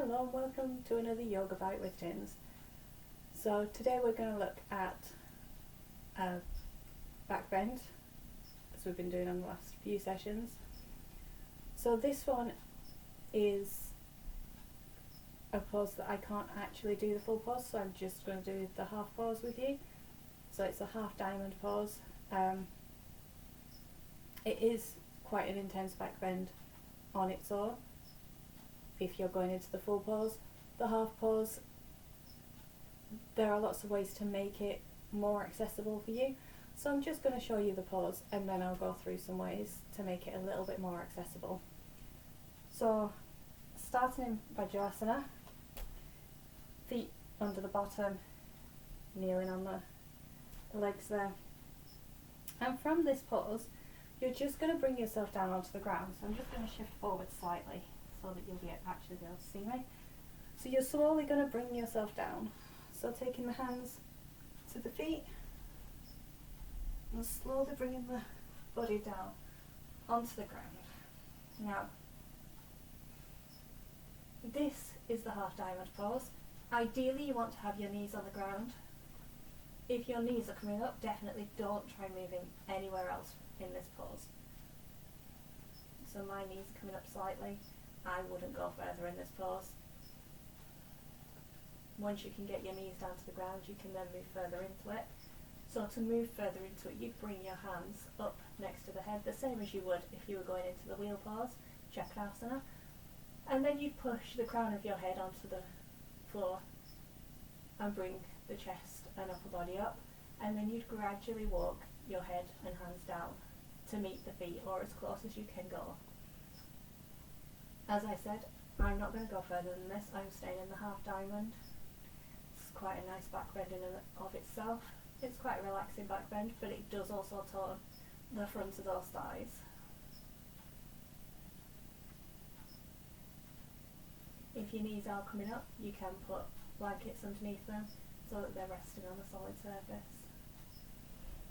Hello and welcome to another Yoga Bite with Tins. So today we're going to look at back bend, as we've been doing on the last few sessions. So this one is a pose that I can't actually do the full pose, so I'm just going to do the half pose with you. So it's a half diamond pose. It is quite an intense back bend on its own if you're going into the full pose. The half pose, there are lots of ways to make it more accessible for you, so I'm just going to show you the pose and then I'll go through some ways to make it a little bit more accessible. So starting in Vajrasana, feet under the bottom, kneeling on the legs there, and from this pose you're just going to bring yourself down onto the ground. So I'm just going to shift forward slightly so that you'll actually be able to see me. So you're slowly going to bring yourself down. So taking the hands to the feet and slowly bringing the body down onto the ground. Now, this is the half diamond pose. Ideally you want to have your knees on the ground. If your knees are coming up, definitely don't try moving anywhere else in this pose. So my knees are coming up slightly. I wouldn't go further in this pose. Once you can get your knees down to the ground, you can then move further into it. So to move further into it, you bring your hands up next to the head, the same as you would if you were going into the wheel pose, Vajrasana. And then you push the crown of your head onto the floor and bring the chest and upper body up. And then you'd gradually walk your head and hands down to meet the feet, or as close as you can go. As I said, I'm not going to go further than this. I'm staying in the half diamond. It's quite a nice back bend in and of itself. It's quite a relaxing back bend, but it does also tone the front of those thighs. If your knees are coming up, you can put blankets underneath them so that they're resting on a solid surface.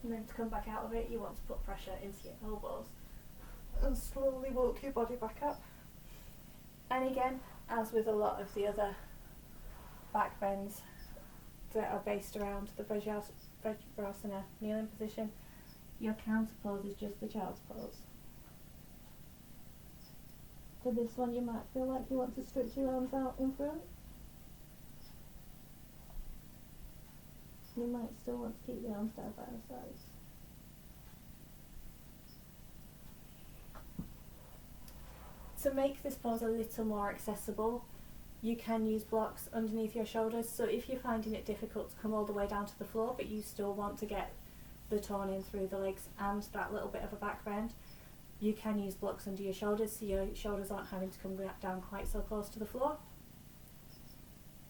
And then to come back out of it, you want to put pressure into your elbows and slowly walk your body back up. And again, as with a lot of the other back bends that are based around the Vajrasana kneeling position, your counter pose is just the child's pose. For this one, you might feel like you want to stretch your arms out in front. You might still want to keep the arms down by the sides. To make this pose a little more accessible, you can use blocks underneath your shoulders. So if you're finding it difficult to come all the way down to the floor, but you still want to get the tone in through the legs and that little bit of a back bend, you can use blocks under your shoulders so your shoulders aren't having to come down quite so close to the floor.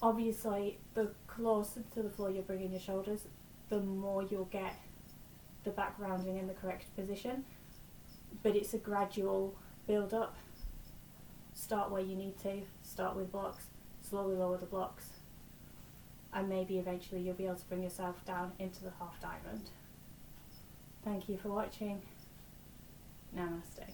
Obviously, the closer to the floor you're bringing your shoulders, the more you'll get the back rounding in the correct position. But it's a gradual build up. Start where you need to, start with blocks, slowly lower the blocks, and maybe eventually you'll be able to bring yourself down into the half diamond. Thank you for watching. Namaste.